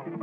Merhabalar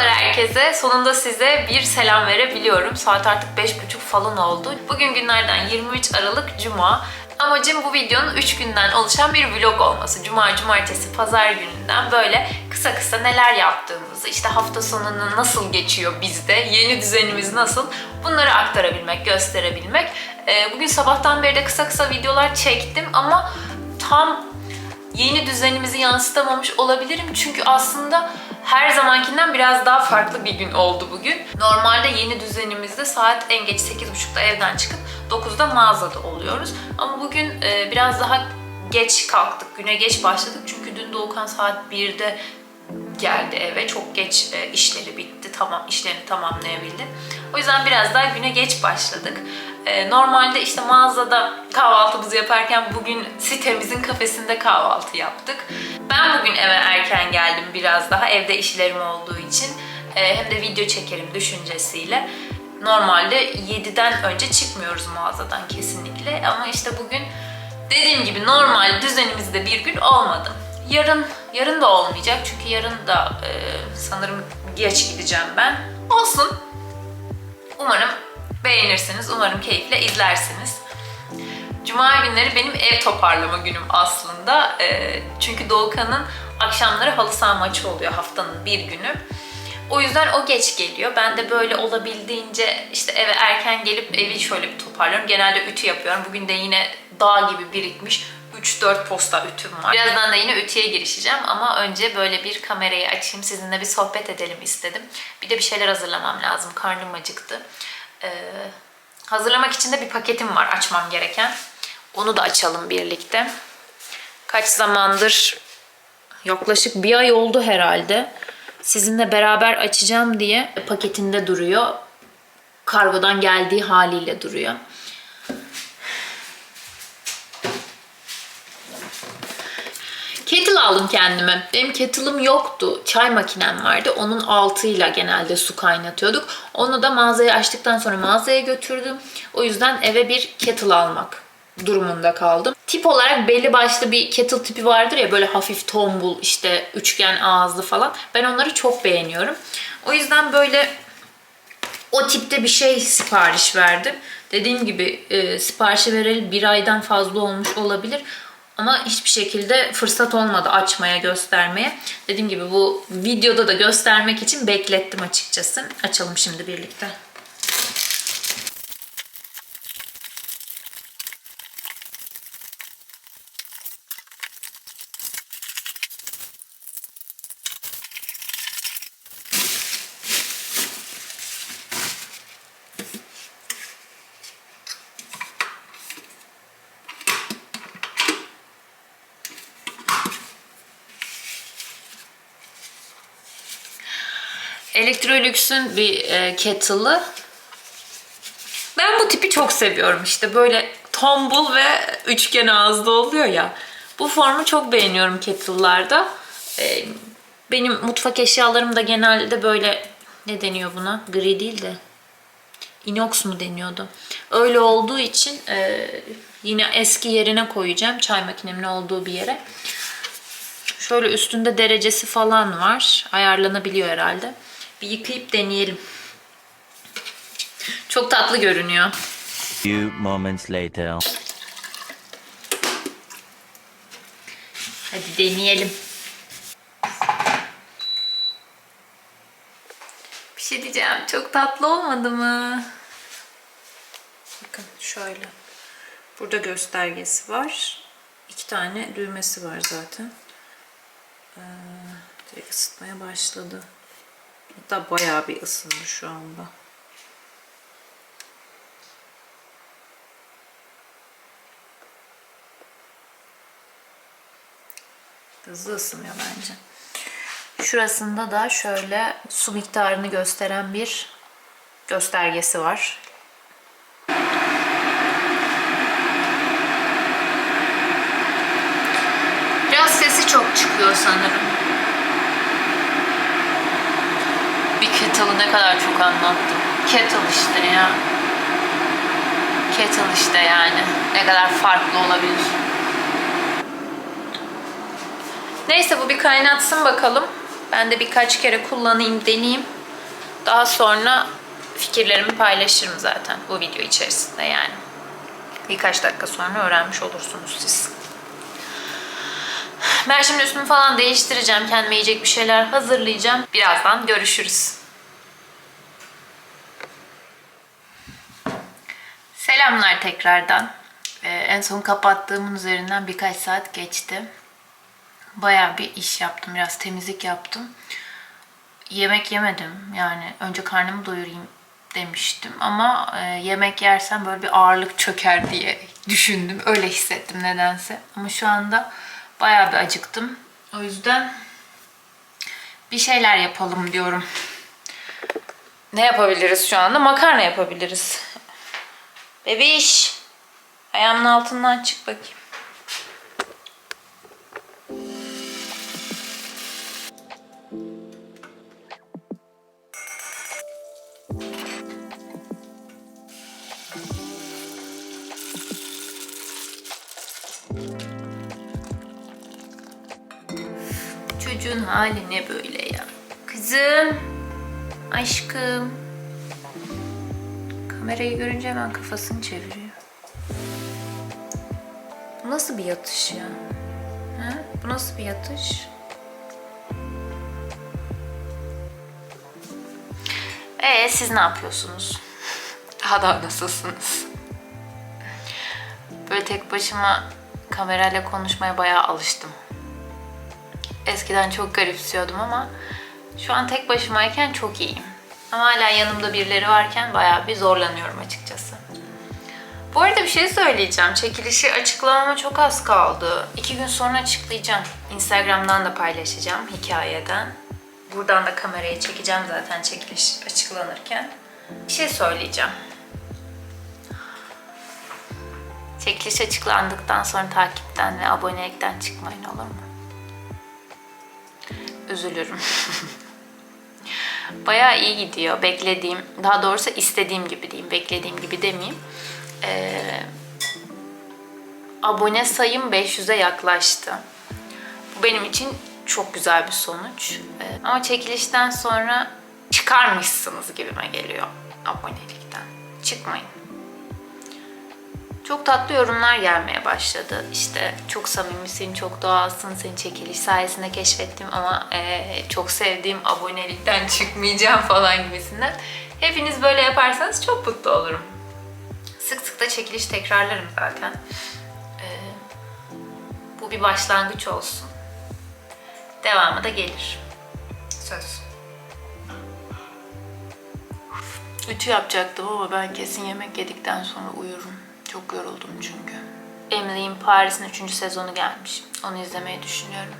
herkese. Sonunda size bir selam verebiliyorum. Saat artık 5:30 falan oldu. Bugün günlerden 23 Aralık Cuma. Amacım bu videonun 3 günden oluşan bir vlog olması. Cuma, cumartesi, pazar gününden böyle kısa kısa neler yaptığımızı, işte hafta sonunu nasıl geçiyor bizde, yeni düzenimiz nasıl, bunları aktarabilmek, gösterebilmek. Bugün sabahtan beri de kısa kısa videolar çektim ama tam yeni düzenimizi yansıtamamış olabilirim. Çünkü aslında her zamankinden biraz daha farklı bir gün oldu bugün. Normalde yeni düzenimizde saat en geç 8.30'da evden çıkıp 9'da mağazada oluyoruz. Ama bugün biraz daha geç kalktık, güne geç başladık. Çünkü dün Doğukan saat 1'de geldi eve. Çok geç işleri bitti. İşlerini tamamlayabildi. O yüzden biraz daha güne geç başladık. Normalde işte mağazada kahvaltımızı yaparken bugün sitemizin kafesinde kahvaltı yaptık. Ben bugün eve erken geldim biraz daha evde işlerim olduğu için. Hem de video çekerim düşüncesiyle. Normalde 7'den önce çıkmıyoruz mağazadan kesinlikle. Ama işte bugün dediğim gibi normal düzenimizde bir gün olmadı. Yarın da olmayacak çünkü yarın da sanırım geç gideceğim ben. Olsun. Umarım beğenirsiniz, umarım keyifle izlersiniz. Cuma günleri benim ev toparlama günüm aslında. Çünkü Doğukan'ın akşamları halı saha maçı oluyor haftanın bir günü. O yüzden o geç geliyor. Ben de böyle olabildiğince işte eve erken gelip evi şöyle bir toparlıyorum. Genelde ütü yapıyorum. Bugün de yine dağ gibi birikmiş 3-4 posta ütüm var. Birazdan da yine ütüye girişeceğim ama önce böyle bir kamerayı açayım. Sizinle bir sohbet edelim istedim. Bir de bir şeyler hazırlamam lazım. Karnım acıktı. Hazırlamak için de bir paketim var açmam gereken. Onu da açalım birlikte. Kaç zamandır, yaklaşık bir ay oldu herhalde, sizinle beraber açacağım diye paketinde duruyor. Kargodan geldiği haliyle duruyor. Kettle aldım kendime. Benim kettle'ım yoktu. Çay makinem vardı. Onun altıyla genelde su kaynatıyorduk. Onu da mağazayı açtıktan sonra mağazaya götürdüm. O yüzden eve bir kettle almak durumunda kaldım. Tip olarak belli başlı bir kettle tipi vardır ya, böyle hafif tombul, işte üçgen ağızlı falan. Ben onları çok beğeniyorum. O yüzden böyle o tipte bir şey sipariş verdim. Dediğim gibi siparişi vereli bir aydan fazla olmuş olabilir. Ama hiçbir şekilde fırsat olmadı açmaya, göstermeye. Dediğim gibi bu videoda da göstermek için beklettim açıkçası. Açalım şimdi birlikte. Electrolux'un bir kettle'ı. Ben bu tipi çok seviyorum, işte böyle tombul ve üçgen ağızlı oluyor ya. Bu formu çok beğeniyorum kettle'larda. Benim mutfak eşyalarım da genelde böyle, ne deniyor buna? Gri değil de inox mu deniyordu? Öyle olduğu için yine eski yerine koyacağım. Çay makinemin olduğu bir yere. Şöyle üstünde derecesi falan var. Ayarlanabiliyor herhalde. Bir yıkayıp deneyelim. Çok tatlı görünüyor. Few moments later. Hadi deneyelim. Bir şey diyeceğim. Çok tatlı olmadı mı? Bakın şöyle. Burada göstergesi var. 2 tane düğmesi var zaten. Direkt ısıtmaya başladı. Hatta bayağı bir ısındı şu anda. Hızlı ısınıyor bence. Şurasında da şöyle su miktarını gösteren bir göstergesi var. Biraz sesi çok çıkıyor sanırım. Bir kettle'ı ne kadar çok anlattım. Kettle işte ya. Kettle işte yani. Ne kadar farklı olabilir. Neyse bu bir kaynatsın bakalım. Ben de birkaç kere kullanayım, deneyeyim. Daha sonra fikirlerimi paylaşırım zaten bu video içerisinde yani. Birkaç dakika sonra öğrenmiş olursunuz siz. Ben şimdi üstümü falan değiştireceğim. Kendime yiyecek bir şeyler hazırlayacağım. Birazdan görüşürüz. Selamlar tekrardan. En son kapattığımın üzerinden birkaç saat geçti. Bayağı bir iş yaptım. Biraz temizlik yaptım. Yemek yemedim. Yani önce karnımı doyurayım demiştim. Ama yemek yersem böyle bir ağırlık çöker diye düşündüm. Öyle hissettim nedense. Ama şu anda bayağı bir acıktım. O yüzden bir şeyler yapalım diyorum. Ne yapabiliriz şu anda? Makarna yapabiliriz. Bebiş, ayağımın altından çık bakayım. Çocuğun hali ne böyle ya? Kızım, aşkım. Kamerayı görünce hemen kafasını çeviriyor. Bu nasıl bir yatış ya? Ha? Bu nasıl bir yatış? Siz ne yapıyorsunuz? Daha da nasılsınız? Böyle tek başıma kamerayla konuşmaya bayağı alıştım. Eskiden çok garipsiyordum ama şu an tek başımayken çok iyiyim. Ama hala yanımda birileri varken bayağı bir zorlanıyorum açıkçası. Bu arada bir şey söyleyeceğim. Çekilişi açıklamama çok az kaldı. 2 gün sonra açıklayacağım. Instagram'dan da paylaşacağım hikayeden. Buradan da kameraya çekeceğim zaten çekiliş açıklanırken. Bir şey söyleyeceğim. Çekiliş açıklandıktan sonra takipten ve abonelikten çıkmayın, olur mu? Üzülürüm. Bayağı iyi gidiyor. Beklediğim, daha doğrusu istediğim gibi diyeyim. Beklediğim gibi demeyeyim. Abone sayım 500'e yaklaştı. Bu benim için çok güzel bir sonuç. Ama çekilişten sonra çıkarmışsınız gibime geliyor abonelikten. Çıkmayın. Çok tatlı yorumlar gelmeye başladı. İşte çok samimisin, çok doğalsın, seni çekiliş sayesinde keşfettim ama çok sevdiğim abonelikten çıkmayacağım falan gibisinden. Hepiniz böyle yaparsanız çok mutlu olurum. Sık sık da çekiliş tekrarlarım zaten. Bu bir başlangıç olsun. Devamı da gelir. Söz. Ütü yapacaktım ama ben kesin yemek yedikten sonra uyurum. Çok yoruldum çünkü. Emily in Paris'in 3. sezonu gelmiş. Onu izlemeyi düşünüyorum.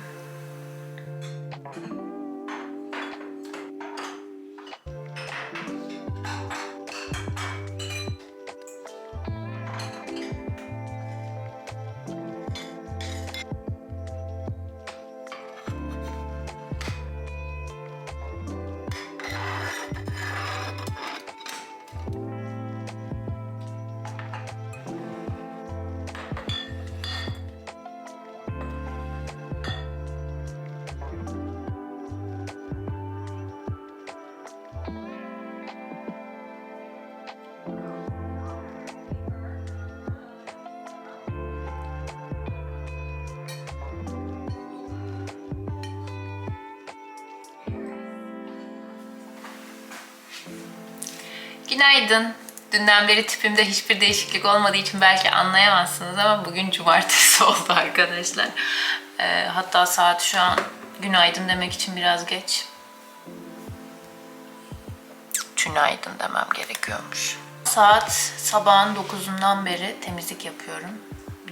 Günaydın. Dünden beri tipimde hiçbir değişiklik olmadığı için belki anlayamazsınız ama bugün cumartesi oldu arkadaşlar. Hatta saat şu an günaydın demek için biraz geç. Günaydın demem gerekiyormuş. Saat sabahın 9'undan beri temizlik yapıyorum.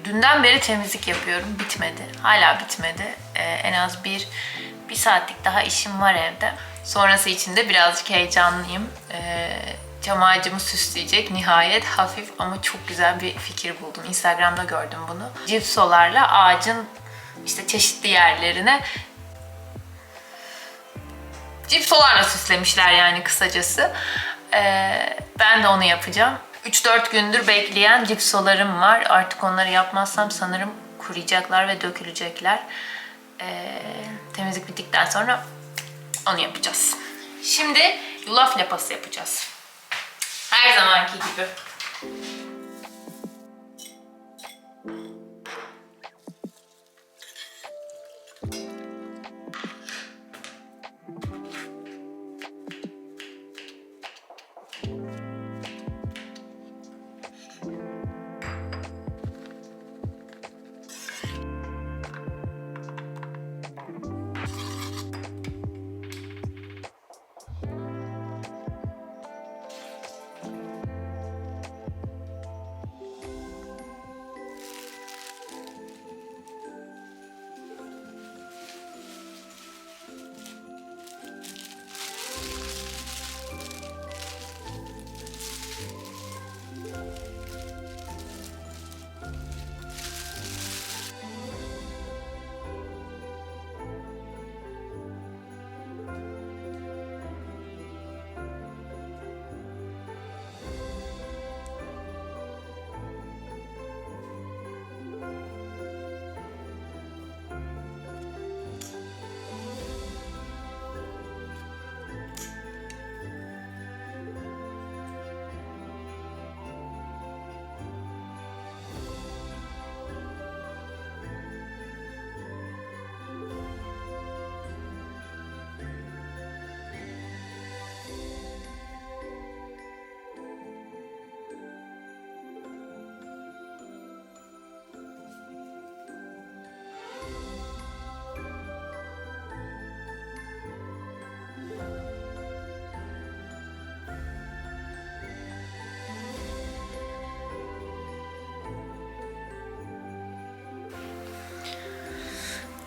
Dünden beri temizlik yapıyorum. Bitmedi. Hala bitmedi. En az bir saatlik daha işim var evde. Sonrası için de birazcık heyecanlıyım. Cam ağacımı süsleyecek nihayet hafif ama çok güzel bir fikir buldum. Instagram'da gördüm bunu. Cipsolarla ağacın işte çeşitli yerlerine cipsolarla süslemişler yani kısacası. Ben de onu yapacağım. 3-4 gündür bekleyen cipsolarım var. Artık onları yapmazsam sanırım kuruyacaklar ve dökülecekler. Temizlik bittikten sonra onu yapacağız. Şimdi yulaf lapası yapacağız. Her zamanki gibi.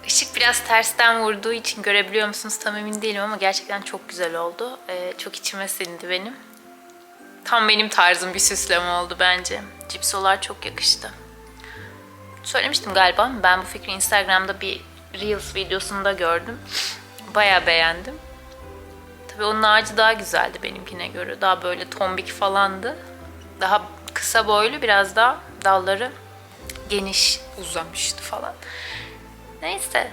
Işık biraz tersten vurduğu için görebiliyor musunuz tam emin değilim ama gerçekten çok güzel oldu. Çok içime sindi benim. Tam benim tarzım bir süsleme oldu bence. Cipsolar çok yakıştı. Söylemiştim galiba ama ben bu fikri Instagram'da bir Reels videosunda gördüm. Bayağı beğendim. Tabii onun ağacı daha güzeldi benimkine göre. Daha böyle tombik falandı. Daha kısa boylu, biraz daha dalları geniş uzamıştı falan. Neyse.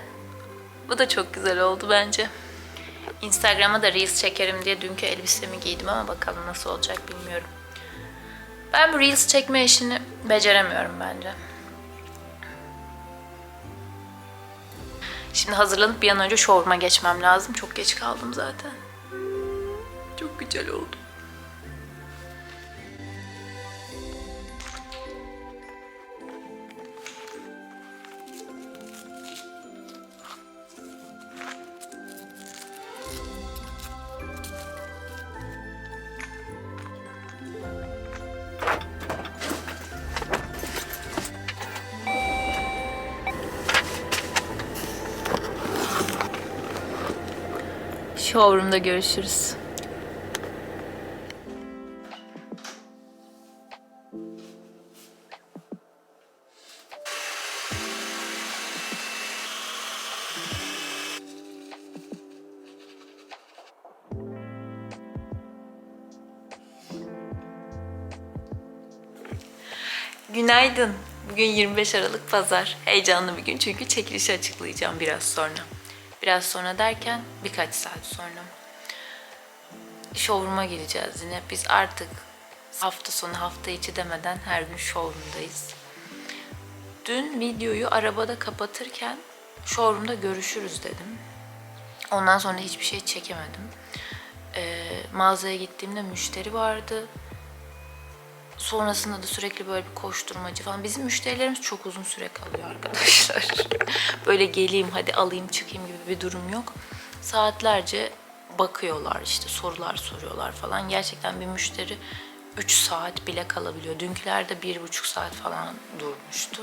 Bu da çok güzel oldu bence. Instagram'a da Reels çekerim diye dünkü elbisemi giydim ama bakalım nasıl olacak bilmiyorum. Ben bu Reels çekme işini beceremiyorum bence. Şimdi hazırlanıp bir an önce showroom'a geçmem lazım. Çok geç kaldım zaten. Çok güzel oldu. Showroom'da görüşürüz. Günaydın. Bugün 25 Aralık Pazar. Heyecanlı bir gün çünkü çekilişi açıklayacağım biraz sonra. Biraz sonra derken birkaç saat sonra. Showroom'a gideceğiz yine. Biz artık hafta sonu hafta içi demeden her gün showroom'dayız. Dün videoyu arabada kapatırken showroom'da görüşürüz dedim. Ondan sonra hiçbir şey çekemedim. Mağazaya gittiğimde müşteri vardı. Sonrasında da sürekli böyle bir koşturmacı falan. Bizim müşterilerimiz çok uzun süre kalıyor arkadaşlar. Böyle geleyim hadi alayım çıkayım gibi bir durum yok. Saatlerce bakıyorlar işte, sorular soruyorlar falan. Gerçekten bir müşteri 3 saat bile kalabiliyor. Dünkülerde 1,5 saat falan durmuştu.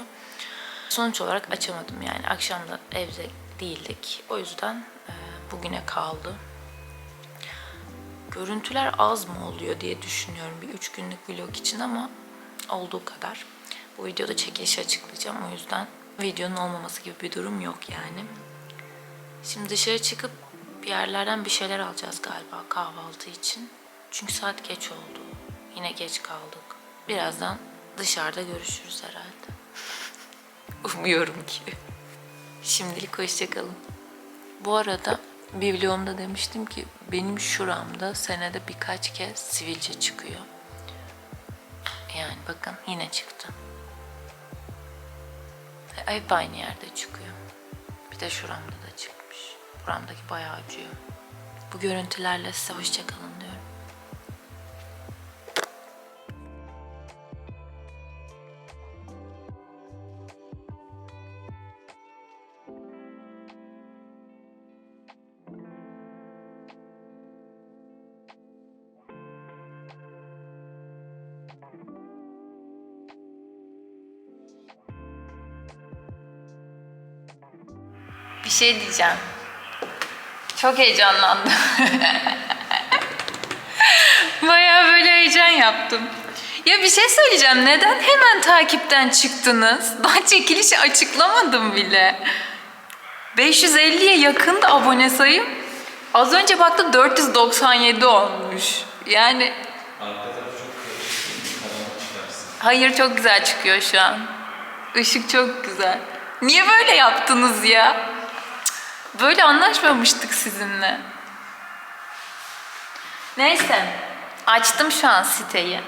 Sonuç olarak açamadım yani. Akşam da evde değildik. O yüzden bugüne kaldı. Görüntüler az mı oluyor diye düşünüyorum bir 3 günlük vlog için ama olduğu kadar. Bu videoda çekilişi açıklayacağım. O yüzden videonun olmaması gibi bir durum yok yani. Şimdi dışarı çıkıp bir yerlerden bir şeyler alacağız galiba kahvaltı için. Çünkü saat geç oldu. Yine geç kaldık. Birazdan dışarıda görüşürüz herhalde. Umuyorum ki. Şimdilik hoşçakalın. Bu arada bir vlogumda demiştim ki benim şuramda senede birkaç kez sivilce çıkıyor. Yani bakın yine çıktı. Hep aynı yerde çıkıyor. Bir de şuramda da çıkmış. Buramdaki bayağı acıyor. Bu görüntülerle size hoşçakalın diyorum. Bir şey diyeceğim. Çok heyecanlandım. Bayağı böyle heyecan yaptım. Ya bir şey söyleyeceğim. Neden hemen takipten çıktınız? Daha çekilişi açıklamadım bile. 550'ye yakın da abone sayım. Az önce baktım 497 olmuş. Yani... Hayır, çok güzel çıkıyor şu an. Işık çok güzel. Niye böyle yaptınız ya? Böyle anlaşmamıştık sizinle. Neyse. Açtım şu an siteyi.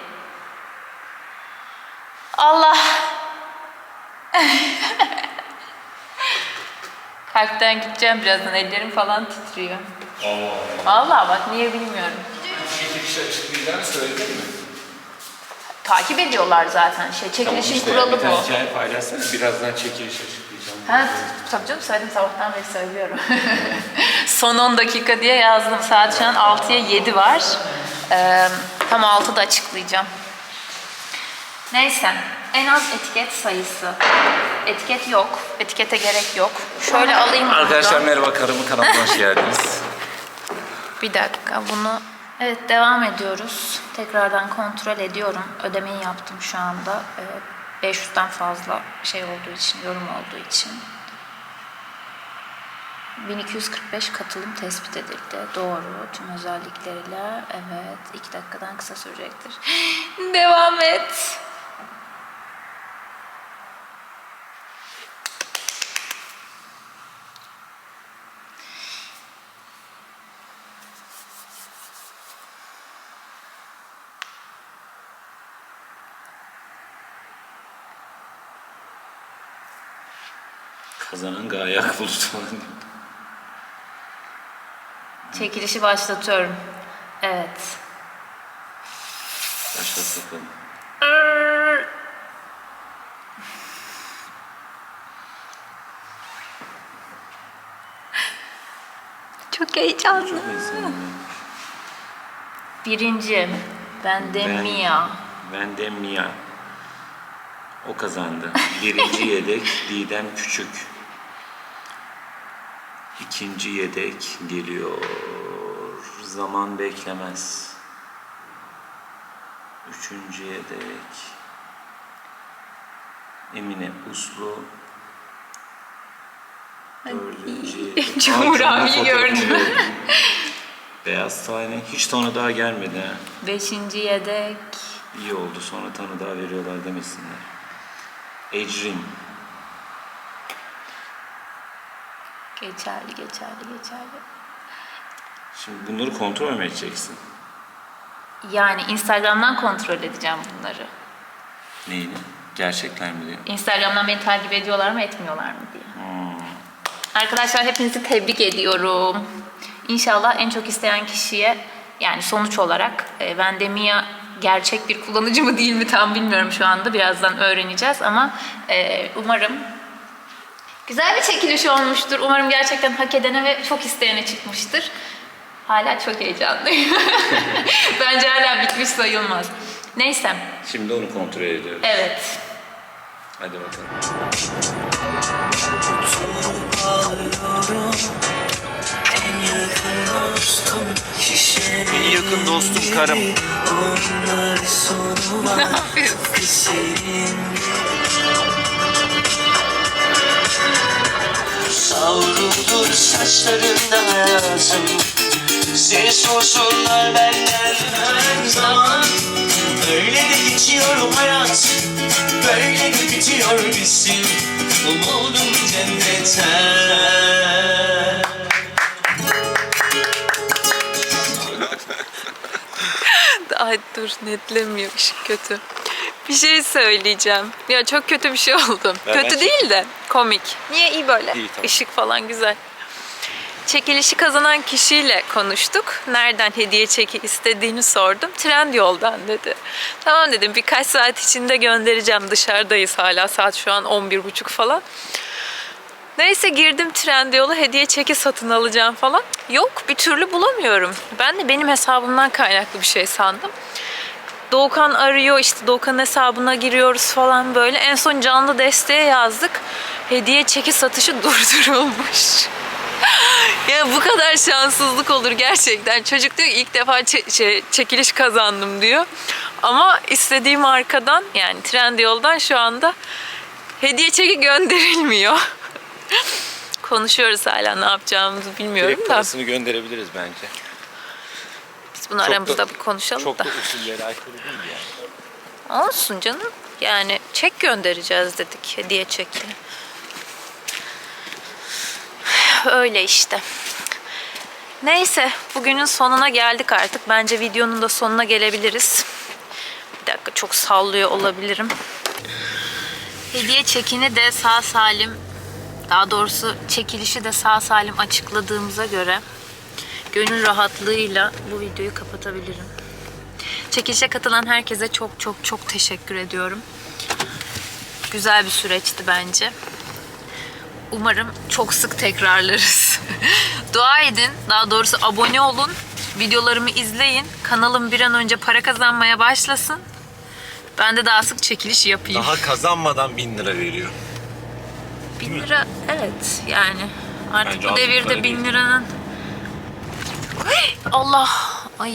Allah. Kalpten gideceğim birazdan. Ellerim falan titriyor. Vallahi bak niye bilmiyorum. Çekilişi açıklayacağını söyledin mi? Takip ediyorlar zaten. Çekilişin kuralı bu. Bir tane hikaye paylaşsana. Birazdan çekiliş açıklayacağım. Ha, tabii canım söyledim, sabahtan beri söylüyorum. Son 10 dakika diye yazdım. Saat şu an 6'ya 7 var. Tam 6'da açıklayacağım. Neyse. En az etiket sayısı. Etiket yok. Etikete gerek yok. Şöyle alayım Arkadaşlar buradan. merhaba, karımın kanalına hoş geldiniz. Bir dakika bunu... Evet, devam ediyoruz. Tekrardan kontrol ediyorum. Ödemeyi yaptım şu anda. 500'den fazla şey olduğu için, yorum olduğu için. 1245 katılım tespit edildi. Doğru. Tüm özellikleriyle. Evet. 2 dakikadan kısa sürecektir. Devam et. Kazanan Gaye Akbulut. Çekilişi başlatıyorum. Evet. Başlat bakalım. Çok heyecanlı. Çok insan. Birinci. Mia. Mia. O kazandı. Birinci yedek Didem Küçük. İkinci yedek geliyor. Zaman beklemez. Üçüncü yedek Emine Uslu. Dördüncü yedek. Cumhur Cumhur abiyi fotoğrafı gördüm. Beyaz tane. Hiç tane daha gelmedi ha. Beşinci yedek. İyi oldu. Sonra tane daha veriyorlar demesinler. Ecrin. Geçerli. Şimdi bunları kontrol mü edeceksin? Yani Instagram'dan kontrol edeceğim bunları. Neyini? Gerçekler mi diyor? Instagram'dan beni takip ediyorlar mı etmiyorlar mı diye. Arkadaşlar hepinizi tebrik ediyorum. İnşallah en çok isteyen kişiye, yani sonuç olarak Vendemia gerçek bir kullanıcı mı değil mi tam bilmiyorum şu anda. Birazdan öğreneceğiz ama umarım güzel bir çekiliş olmuştur. Umarım gerçekten hak edene ve çok isteyene çıkmıştır. Hala çok heyecanlıyım. Bence hala bitmiş sayılmaz. Neyse. Şimdi onu kontrol ediyoruz. Evet. Hadi bakalım. En yakın dostum karım. Ne yapıyorsun? Savrulur saçlarında hayatım. Seni sorsunlar benden her zaman. Böyle de geçiyor hayat, böyle de bitiyor bizim umudum cennetten. Ay dur, netlemiyor, ışık kötü. Bir şey söyleyeceğim. Ya çok kötü bir şey oldu. Ben Kötü değil de komik. Niye iyi böyle? İyi, tamam. Işık falan güzel. Çekilişi kazanan kişiyle konuştuk. Nereden hediye çeki istediğini sordum. Trendyol'dan dedi. Tamam dedim, birkaç saat içinde göndereceğim. Dışarıdayız hala. Saat şu an 11.30 falan. Neyse girdim Trendyol'a, hediye çeki satın alacağım falan. Yok, bir türlü bulamıyorum. Ben de benim hesabımdan kaynaklı bir şey sandım. Doğukan arıyor, işte Doğukan'ın hesabına giriyoruz falan böyle. En son canlı desteğe yazdık. Hediye çeki satışı durdurulmuş. Ya bu kadar şanssızlık olur gerçekten. Çocuk diyor ki ilk defa çekiliş kazandım diyor. Ama istediğim markadan, yani Trendyol'dan şu anda hediye çeki gönderilmiyor. Konuşuyoruz hala, ne yapacağımızı bilmiyorum Direkt da. parasını gönderebiliriz bence. Biz bunu Çok aramızda da- bir konuşalım Çok da. da usullere aykırı değil yani. Olsun canım. Yani çek göndereceğiz dedik, hediye çeki. Öyle işte. Neyse, bugünün sonuna geldik artık. Bence videonun da sonuna gelebiliriz. Bir dakika, çok sallıyor olabilirim. Hediye çekini de sağ salim, daha doğrusu çekilişi de sağ salim açıkladığımıza göre gönül rahatlığıyla bu videoyu kapatabilirim. Çekilişe katılan herkese çok çok çok teşekkür ediyorum. Güzel bir süreçti bence. Umarım çok sık tekrarlarız. Dua edin, daha doğrusu abone olun, videolarımı izleyin. Kanalım bir an önce para kazanmaya başlasın. Ben de daha sık çekiliş yapayım. Daha kazanmadan 1000 lira veriyor. 1000 lira, evet yani. Artık Bence bu az bir devirde para 1000 değil. liranın... Hey, Allah! Ay,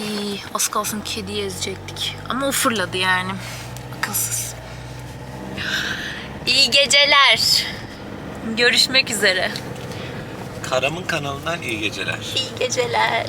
az kalsın kediyi ezecektik. Ama o fırladı yani. Akılsız. İyi geceler. Görüşmek üzere. Karam'ın kanalından iyi geceler. İyi geceler.